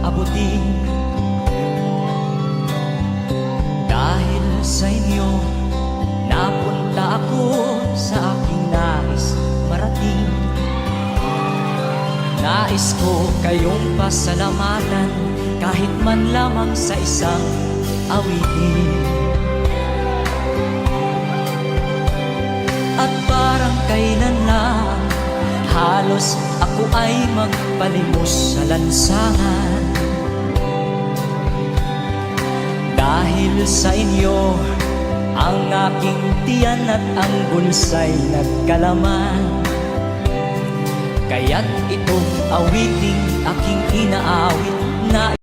abutin. Dahil sa inyo, napunta ako sa aking nais marating. Nais ko kayong pasalamatan kahit man lamang sa isang awitin. At parang kailan lang halos ako ay magpalimos sa lansangan. Dahil sa inyo, ang aking tiyan at ang bulsa'y nagkalaman. Kaya't itong awiting aking inaawit